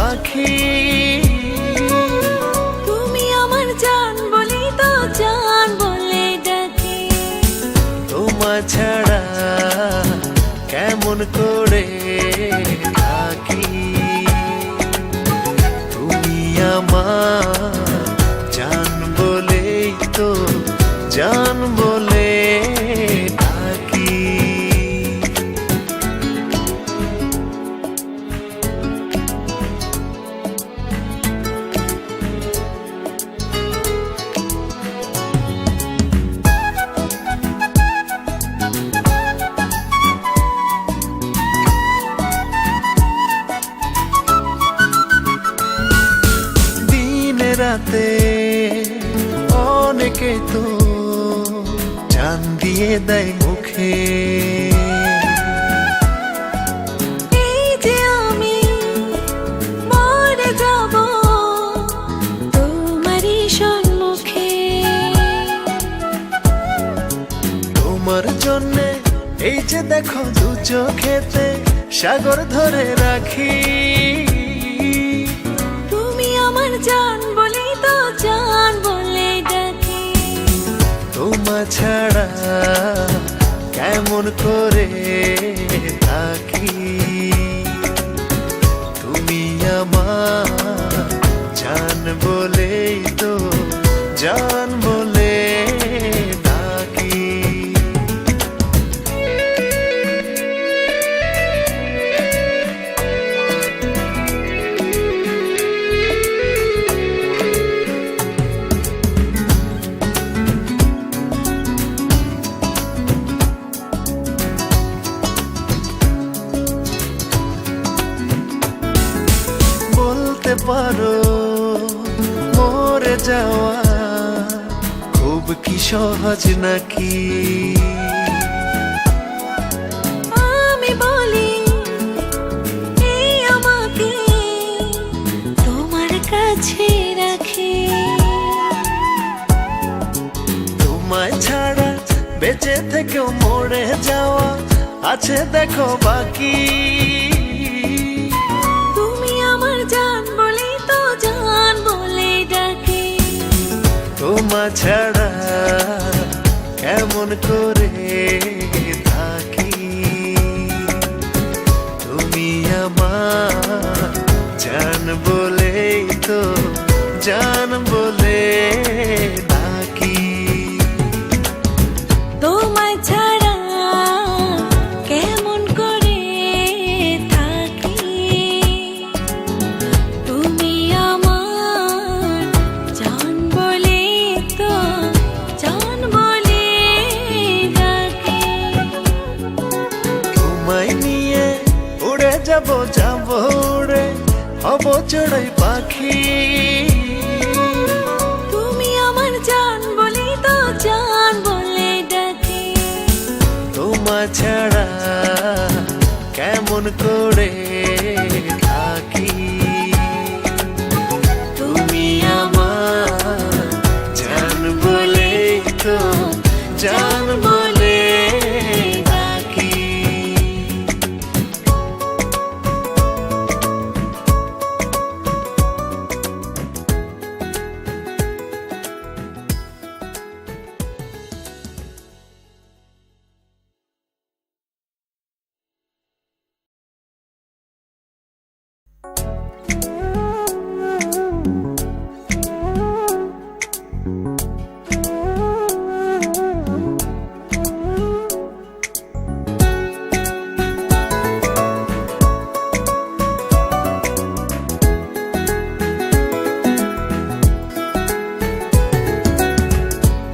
পাখি। তুমি আমার জান বলি তো জান বলে ডাকি। তোমার ছাড়া কেমন করে থাকি। তুমি আমার জান বলেই তো জান বলে ডাকি। রাতে অনেকে তো জান দিয়ে দেয় মুখে। এই যে আমি মরে যাব তোমারই সম্মুখে। তোমার জন্যে এই যে দেখো দু চোখেতে সাগর ধরে রাখি। তুমি আমার জান বলি তো জান বলে ডাকি। তোমার ছাড়া কেমন করে থাকি। তুমি আমার জান বলেই তো জান বলে ডাকি। বলতে পারো মরে যাওয়া খুব কি সহজ নাকি। আমি বলি এই আমাকে তোমার কাছে রাখি। তোমায় ছাড়া বেঁচে থেকেও মরে যাওয়া আছে দেখো বাকি। তুমি আমার জান বলি তো জান বলে ডাকি। তোমার ছাড়া কেমন করে থাকি। তুমি আমার জান বলেই তো জান বলে ডাকি। তোমায় ছাড়া কেমন করে থাকি। তুমি আমার জান বলে তো জান বলে ডাকি। তোমায় নিয়ে উড়ে যাব যাব উড়ে হব চড়াই পাখি। তুমি আমার জান বলি তো জান বলে ডাকি। তোমার ছাড়া কেমন করে থাকি। তুমি আমার জান বলেই তো জান বলে ডাকি।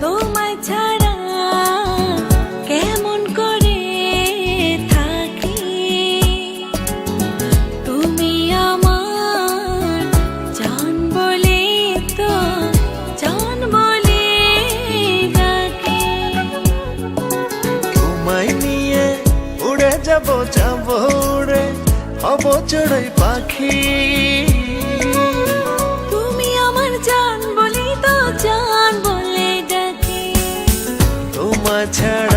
তোমায় ছাড়া কেমন করে থাকি। তুমি আমার জান বলে তো জান বলে ডাকি। তোমায় নিয়ে উড়ে যাব যাব উড়ে হব চড়াই পাখি। তুমি আমার জান বলি তো জান বলে ডাকি। তোমার ছাড়া